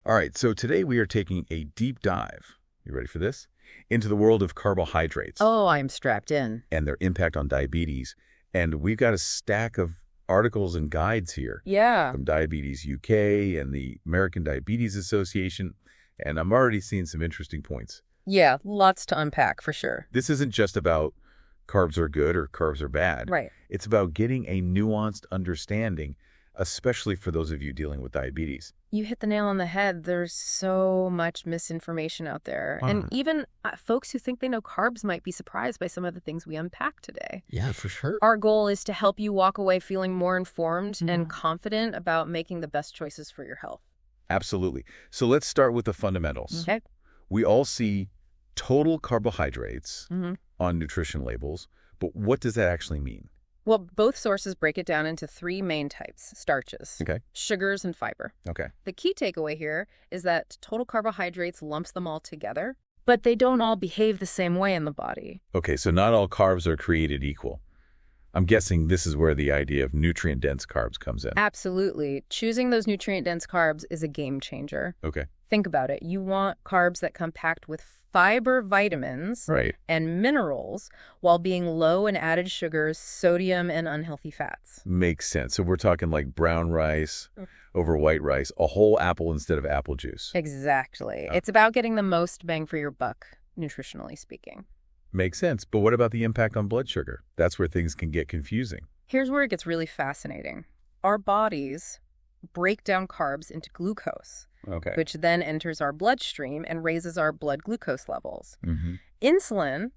All right, so today we are taking a deep dive, you ready for this? Into the world of carbohydrates Oh, I'm strapped in. and their impact on diabetes. And we've got a stack of articles and guides here Yeah. from Diabetes UK and the American Diabetes Association, and I'm already seeing some interesting points. Yeah, lots to unpack for sure. This isn't just about carbs are good or carbs are bad. Right. It's about getting a nuanced understanding, especially for those of you dealing with diabetes. You hit the nail on the head. There's so much misinformation out there. And even folks who think they know carbs might be surprised by some of the things we unpack today. Yeah, for sure. Our goal is to help you walk away feeling more informed and confident about making the best choices for your health. Absolutely. So let's start with the fundamentals. Okay. We all see total carbohydrates on nutrition labels, but what does that actually mean? Well, both sources break it down into three main types: starches, Okay. sugars, and fiber. Okay. The key takeaway here is that total carbohydrates lumps them all together, but they don't all behave the same way in the body. Okay, so not all carbs are created equal. I'm guessing this is where the idea of nutrient-dense carbs comes in. Absolutely. Choosing those nutrient-dense carbs is a game changer. Okay. Think about it. You want carbs that come packed with fiber, vitamins, Right. and minerals while being low in added sugars, sodium, and unhealthy fats. Makes sense. So we're talking like brown rice over white rice, a whole apple instead of apple juice. Exactly. It's about getting the most bang for your buck, nutritionally speaking. Makes sense. But what about the impact on blood sugar? That's where things can get confusing. Here's where it gets really fascinating. Our bodies break down carbs into glucose, Okay. which then enters our bloodstream and raises our blood glucose levels. Mm-hmm. Insulin,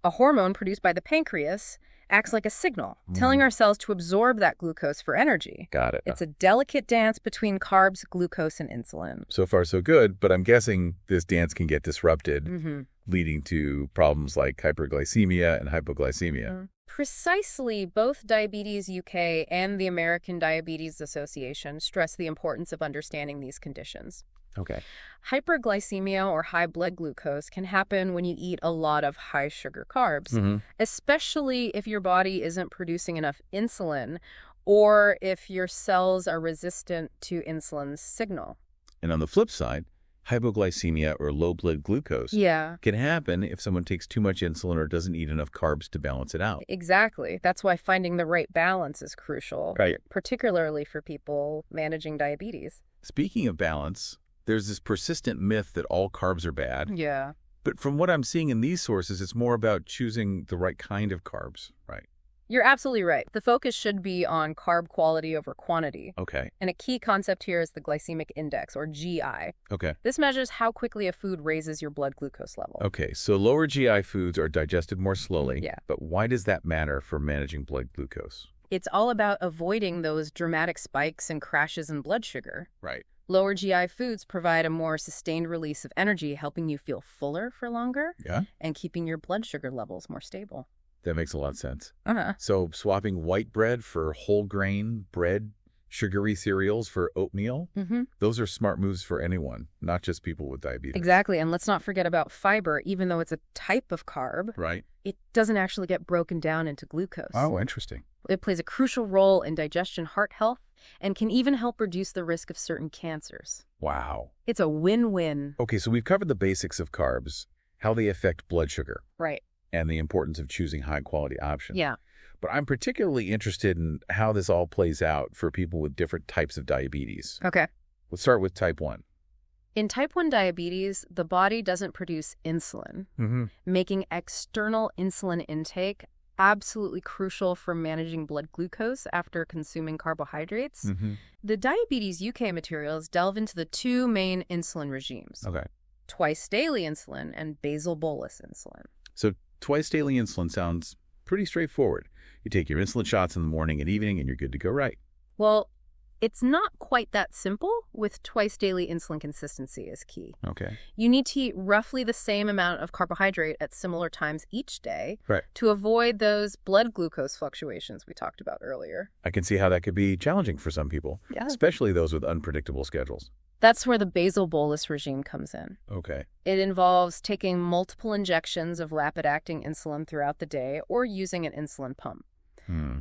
a hormone produced by the pancreas, acts like a signal, telling our cells to absorb that glucose for energy. Got it. It's a delicate dance between carbs, glucose, and insulin. So far, so good, but I'm guessing this dance can get disrupted, leading to problems like hyperglycemia and hypoglycemia. Precisely, both Diabetes UK and the American Diabetes Association stress the importance of understanding these conditions. Okay. Hyperglycemia, or high blood glucose, can happen when you eat a lot of high sugar carbs, especially if your body isn't producing enough insulin or if your cells are resistant to insulin's signal. And on the flip side, hypoglycemia or low blood glucose can happen if someone takes too much insulin or doesn't eat enough carbs to balance it out. Exactly. That's why finding the right balance is crucial, Right. particularly for people managing diabetes. Speaking of balance, there's this persistent myth that all carbs are bad. Yeah. But from what I'm seeing in these sources, it's more about choosing the right kind of carbs, right? You're absolutely right. The focus should be on carb quality over quantity. Okay. And a key concept here is the glycemic index, or GI. Okay. This measures how quickly a food raises your blood glucose level. Okay, so lower GI foods are digested more slowly. Yeah. But why does that matter for managing blood glucose? It's all about avoiding those dramatic spikes and crashes in blood sugar. Right. Lower GI foods provide a more sustained release of energy, helping you feel fuller for longer and keeping your blood sugar levels more stable. That makes a lot of sense. Uh-huh. So swapping white bread for whole grain bread, sugary cereals for oatmeal, those are smart moves for anyone, not just people with diabetes. Exactly. And let's not forget about fiber. Even though it's a type of carb, Right. it doesn't actually get broken down into glucose. Oh, interesting. It plays a crucial role in digestion, heart health, and can even help reduce the risk of certain cancers. Wow. It's a win-win. Okay, so we've covered the basics of carbs, how they affect blood sugar, Right. and the importance of choosing high-quality options. Yeah. But I'm particularly interested in how this all plays out for people with different types of diabetes. Okay. Let's start with type 1. In type 1 diabetes, the body doesn't produce insulin, making external insulin intake absolutely crucial for managing blood glucose after consuming carbohydrates. The Diabetes UK materials delve into the two main insulin regimes, Okay. twice daily insulin and basal bolus insulin. So twice daily insulin sounds pretty straightforward. You take your insulin shots in the morning and evening and you're good to go, right? Well, it's not quite that simple. With twice daily insulin, consistency is key. Okay. You need to eat roughly the same amount of carbohydrate at similar times each day Right. to avoid those blood glucose fluctuations we talked about earlier. I can see how that could be challenging for some people, especially those with unpredictable schedules. That's where the basal bolus regime comes in. Okay. It involves taking multiple injections of rapid-acting insulin throughout the day or using an insulin pump.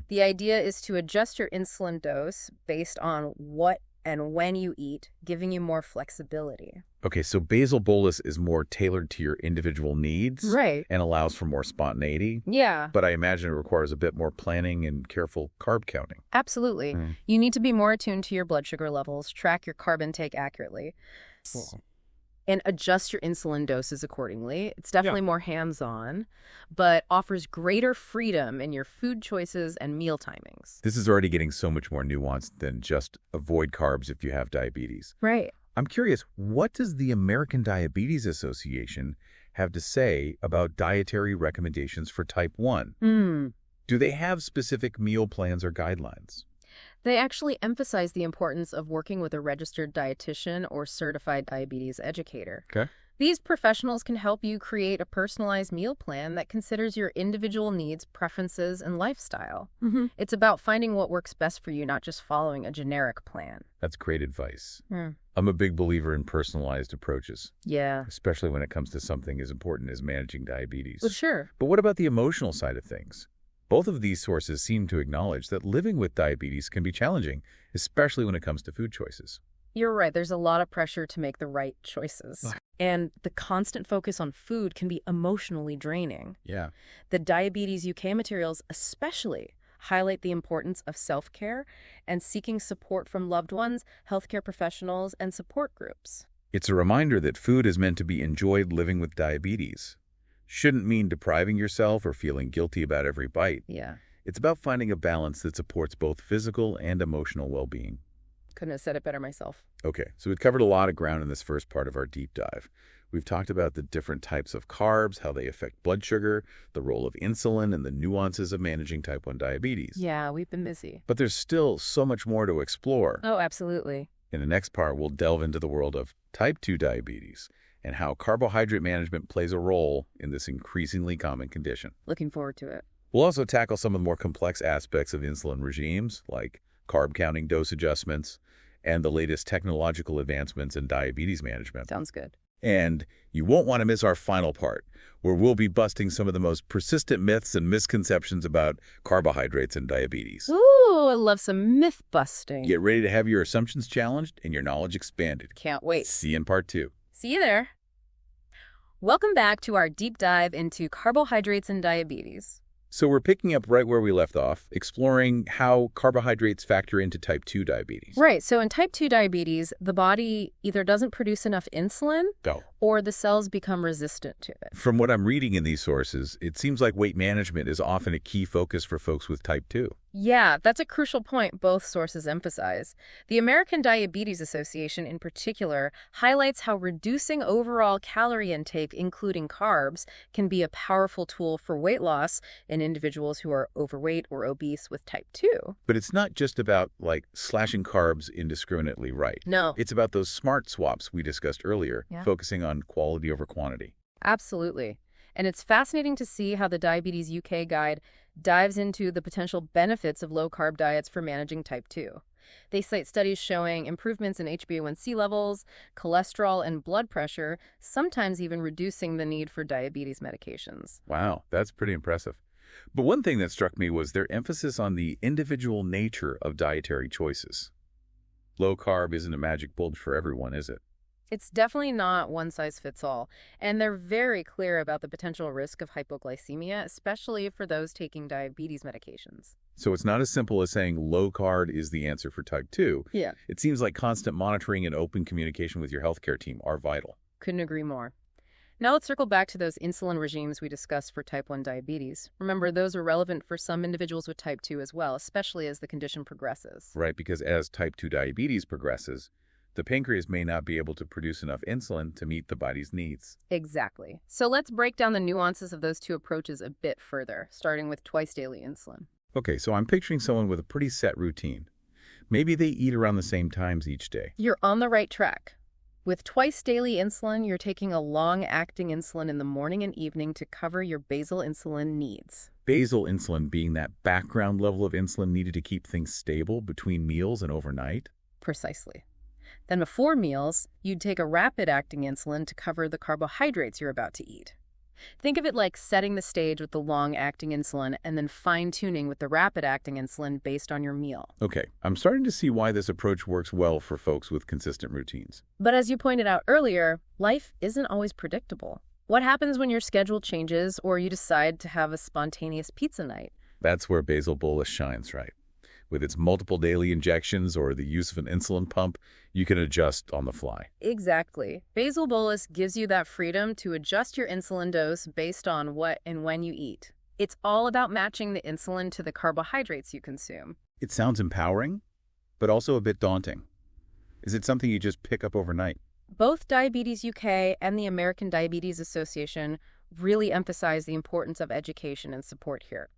The idea is to adjust your insulin dose based on what and when you eat, giving you more flexibility. Okay, so basal bolus is more tailored to your individual needs. Right. And allows for more spontaneity. Yeah. But I imagine it requires a bit more planning and careful carb counting. Absolutely. You need to be more attuned to your blood sugar levels, track your carb intake accurately, and adjust your insulin doses accordingly. It's definitely more hands-on, but offers greater freedom in your food choices and meal timings. This is already getting so much more nuanced than just avoid carbs if you have diabetes. Right. I'm curious, what does the American Diabetes Association have to say about dietary recommendations for type 1? Do they have specific meal plans or guidelines? They actually emphasize the importance of working with a registered dietitian or certified diabetes educator. Okay. These professionals can help you create a personalized meal plan that considers your individual needs, preferences, and lifestyle. It's about finding what works best for you, not just following a generic plan. That's great advice. I'm a big believer in personalized approaches. Yeah. Especially when it comes to something as important as managing diabetes. Well, sure. But what about the emotional side of things? Both of these sources seem to acknowledge that living with diabetes can be challenging, especially when it comes to food choices. You're right. There's a lot of pressure to make the right choices. And the constant focus on food can be emotionally draining. Yeah. The Diabetes UK materials especially highlight the importance of self-care and seeking support from loved ones, healthcare professionals, and support groups. It's a reminder that food is meant to be enjoyed living with diabetes. Shouldn't mean depriving yourself or feeling guilty about every bite. Yeah. It's about finding a balance that supports both physical and emotional well-being. Couldn't have said it better myself. Okay, so we've covered a lot of ground in this first part of our deep dive. We've talked about the different types of carbs, how they affect blood sugar, the role of insulin, and the nuances of managing type 1 diabetes. Yeah, we've been busy. But there's still so much more to explore. Oh, absolutely. In the next part, we'll delve into the world of type 2 diabetes and how carbohydrate management plays a role in this increasingly common condition. Looking forward to it. We'll also tackle some of the more complex aspects of insulin regimes, like carb counting, dose adjustments, and the latest technological advancements in diabetes management. Sounds good. And you won't want to miss our final part, where we'll be busting some of the most persistent myths and misconceptions about carbohydrates and diabetes. Ooh, I love some myth busting. Get ready to have your assumptions challenged and your knowledge expanded. Can't wait. See you in part 2. See you there. Welcome back to our deep dive into carbohydrates and diabetes. So we're picking up right where we left off, exploring how carbohydrates factor into type 2 diabetes. Right. So in type 2 diabetes, the body either doesn't produce enough insulin or the cells become resistant to it. From what I'm reading in these sources, it seems like weight management is often a key focus for folks with type 2. Yeah, that's a crucial point both sources emphasize. The American Diabetes Association in particular highlights how reducing overall calorie intake, including carbs, can be a powerful tool for weight loss in individuals who are overweight or obese with type 2. But it's not just about, slashing carbs indiscriminately, right? No. It's about those smart swaps we discussed earlier, focusing on quality over quantity. Absolutely. And it's fascinating to see how the Diabetes UK guide dives into the potential benefits of low-carb diets for managing type 2. They cite studies showing improvements in HbA1c levels, cholesterol, and blood pressure, sometimes even reducing the need for diabetes medications. Wow, that's pretty impressive. But one thing that struck me was their emphasis on the individual nature of dietary choices. Low carb isn't a magic bullet for everyone, is it? It's definitely not one size fits all, and they're very clear about the potential risk of hypoglycemia, especially for those taking diabetes medications. So it's not as simple as saying low carb is the answer for type 2. Yeah. It seems like constant monitoring and open communication with your healthcare team are vital. Couldn't agree more. Now let's circle back to those insulin regimes we discussed for type 1 diabetes. Remember, those are relevant for some individuals with type 2 as well, especially as the condition progresses. Right, because as type 2 diabetes progresses, the pancreas may not be able to produce enough insulin to meet the body's needs. Exactly. So let's break down the nuances of those two approaches a bit further, starting with twice-daily insulin. Okay, so I'm picturing someone with a pretty set routine. Maybe they eat around the same times each day. You're on the right track. With twice-daily insulin, you're taking a long-acting insulin in the morning and evening to cover your basal insulin needs. Basal insulin being that background level of insulin needed to keep things stable between meals and overnight? Precisely. Then before meals, you'd take a rapid-acting insulin to cover the carbohydrates you're about to eat. Think of it like setting the stage with the long-acting insulin and then fine-tuning with the rapid-acting insulin based on your meal. Okay, I'm starting to see why this approach works well for folks with consistent routines. But as you pointed out earlier, life isn't always predictable. What happens when your schedule changes or you decide to have a spontaneous pizza night? That's where basal bolus shines, right? With its multiple daily injections or the use of an insulin pump, you can adjust on the fly. Exactly. Basal bolus gives you that freedom to adjust your insulin dose based on what and when you eat. It's all about matching the insulin to the carbohydrates you consume. It sounds empowering, but also a bit daunting. Is it something you just pick up overnight? Both Diabetes UK and the American Diabetes Association really emphasize the importance of education and support here.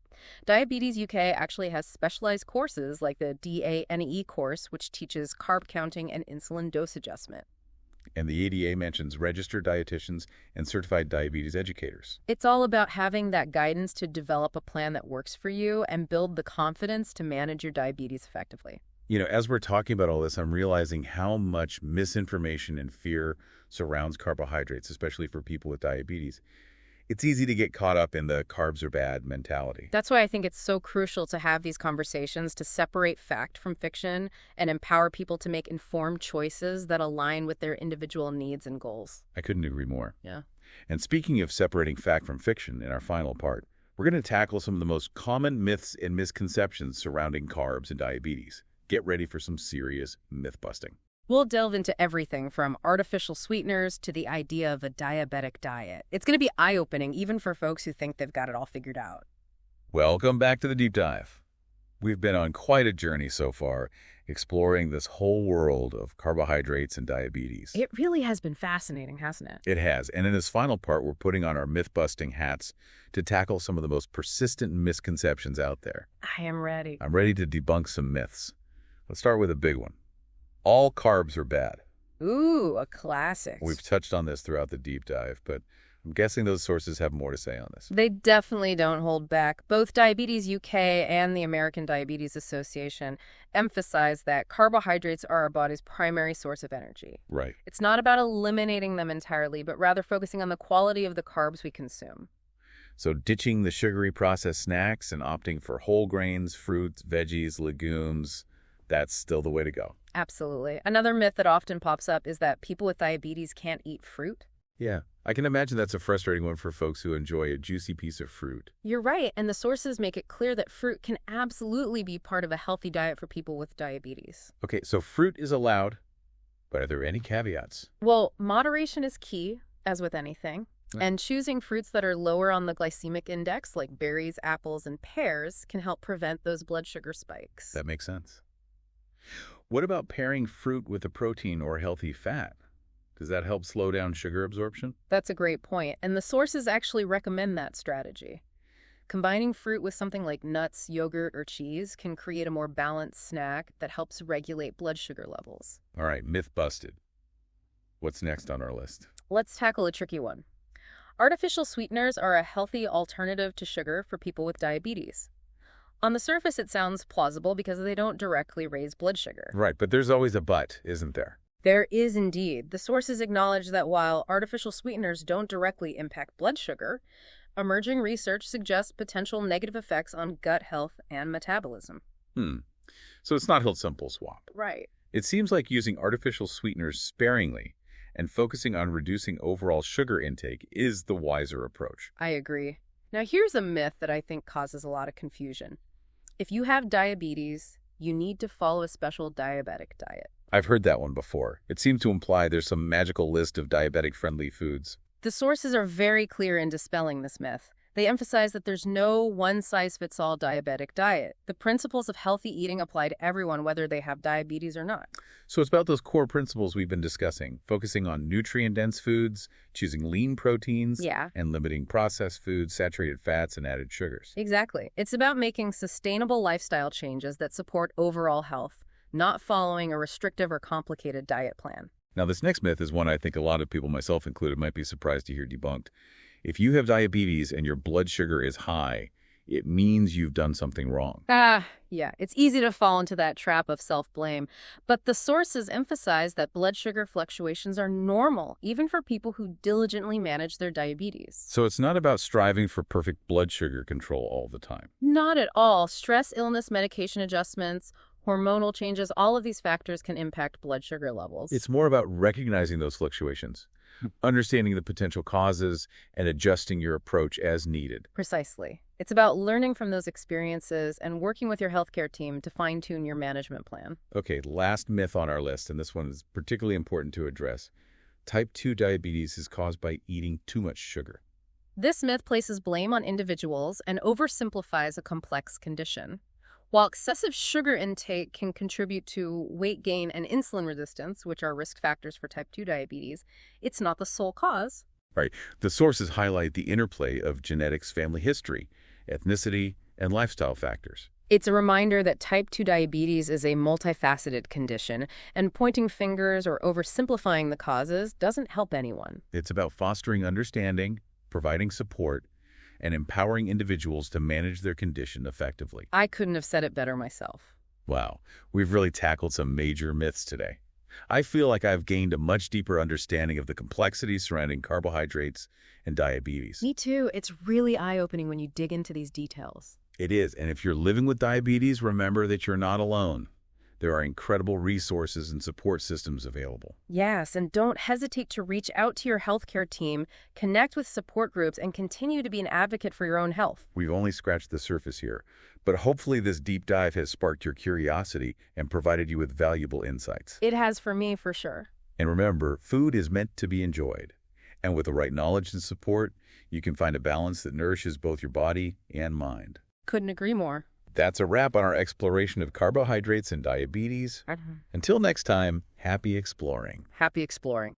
Diabetes UK actually has specialized courses like the DANE course, which teaches carb counting and insulin dose adjustment. And the ADA mentions registered dietitians and certified diabetes educators. It's all about having that guidance to develop a plan that works for you and build the confidence to manage your diabetes effectively. You know, as we're talking about all this, I'm realizing how much misinformation and fear surrounds carbohydrates, especially for people with diabetes. It's easy to get caught up in the carbs are bad mentality. That's why I think it's so crucial to have these conversations to separate fact from fiction and empower people to make informed choices that align with their individual needs and goals. I couldn't agree more. Yeah. And speaking of separating fact from fiction in our final part, we're going to tackle some of the most common myths and misconceptions surrounding carbs and diabetes. Get ready for some serious myth busting. We'll delve into everything from artificial sweeteners to the idea of a diabetic diet. It's going to be eye-opening even for folks who think they've got it all figured out. Welcome back to the Deep Dive. We've been on quite a journey so far, exploring this whole world of carbohydrates and diabetes. It really has been fascinating, hasn't it? It has. And in this final part, we're putting on our myth-busting hats to tackle some of the most persistent misconceptions out there. I am ready. I'm ready to debunk some myths. Let's start with a big one. All carbs are bad. Ooh, a classic. We've touched on this throughout the deep dive, but I'm guessing those sources have more to say on this. They definitely don't hold back. Both Diabetes UK and the American Diabetes Association emphasize that carbohydrates are our body's primary source of energy. Right. It's not about eliminating them entirely, but rather focusing on the quality of the carbs we consume. So ditching the sugary processed snacks and opting for whole grains, fruits, veggies, legumes, that's still the way to go. Absolutely. Another myth that often pops up is that people with diabetes can't eat fruit. Yeah, I can imagine that's a frustrating one for folks who enjoy a juicy piece of fruit. You're right, and the sources make it clear that fruit can absolutely be part of a healthy diet for people with diabetes. Okay, so fruit is allowed, but are there any caveats? Well, moderation is key, as with anything. Yeah. And choosing fruits that are lower on the glycemic index, like berries, apples, and pears, can help prevent those blood sugar spikes. That makes sense. What about pairing fruit with a protein or healthy fat? Does that help slow down sugar absorption? That's a great point, and the sources actually recommend that strategy. Combining fruit with something like nuts, yogurt, or cheese can create a more balanced snack that helps regulate blood sugar levels. All right, myth busted. What's next on our list? Let's tackle a tricky one. Artificial sweeteners are a healthy alternative to sugar for people with diabetes. On the surface, it sounds plausible because they don't directly raise blood sugar. Right, but there's always a but, isn't there? There is indeed. The sources acknowledge that while artificial sweeteners don't directly impact blood sugar, emerging research suggests potential negative effects on gut health and metabolism. So it's not a simple swap. Right. It seems like using artificial sweeteners sparingly and focusing on reducing overall sugar intake is the wiser approach. I agree. Now, here's a myth that I think causes a lot of confusion. If you have diabetes, you need to follow a special diabetic diet. I've heard that one before. It seems to imply there's some magical list of diabetic-friendly foods. The sources are very clear in dispelling this myth. They emphasize that there's no one-size-fits-all diabetic diet. The principles of healthy eating apply to everyone, whether they have diabetes or not. So it's about those core principles we've been discussing, focusing on nutrient-dense foods, choosing lean proteins, and limiting processed foods, saturated fats, and added sugars. Exactly. It's about making sustainable lifestyle changes that support overall health, not following a restrictive or complicated diet plan. Now, this next myth is one I think a lot of people, myself included, might be surprised to hear debunked. If you have diabetes and your blood sugar is high, it means you've done something wrong. Yeah, it's easy to fall into that trap of self-blame. But the sources emphasize that blood sugar fluctuations are normal, even for people who diligently manage their diabetes. So it's not about striving for perfect blood sugar control all the time. Not at all. Stress, illness, medication adjustments, hormonal changes, all of these factors can impact blood sugar levels. It's more about recognizing those fluctuations, understanding the potential causes, and adjusting your approach as needed. Precisely. It's about learning from those experiences and working with your healthcare team to fine-tune your management plan. Okay, last myth on our list, and this one is particularly important to address. Type 2 diabetes is caused by eating too much sugar. This myth places blame on individuals and oversimplifies a complex condition. While excessive sugar intake can contribute to weight gain and insulin resistance, which are risk factors for type 2 diabetes, it's not the sole cause. Right. The sources highlight the interplay of genetics, family history, ethnicity, and lifestyle factors. It's a reminder that type 2 diabetes is a multifaceted condition, and pointing fingers or oversimplifying the causes doesn't help anyone. It's about fostering understanding, providing support, and empowering individuals to manage their condition effectively. I couldn't have said it better myself. Wow, we've really tackled some major myths today. I feel like I've gained a much deeper understanding of the complexities surrounding carbohydrates and diabetes. Me too. It's really eye-opening when you dig into these details. It is, and if you're living with diabetes, remember that you're not alone. There are incredible resources and support systems available. Yes, and don't hesitate to reach out to your healthcare team, connect with support groups, and continue to be an advocate for your own health. We've only scratched the surface here, but hopefully this deep dive has sparked your curiosity and provided you with valuable insights. It has for me, for sure. And remember, food is meant to be enjoyed. And with the right knowledge and support, you can find a balance that nourishes both your body and mind. Couldn't agree more. That's a wrap on our exploration of carbohydrates and diabetes. Until next time, happy exploring. Happy exploring.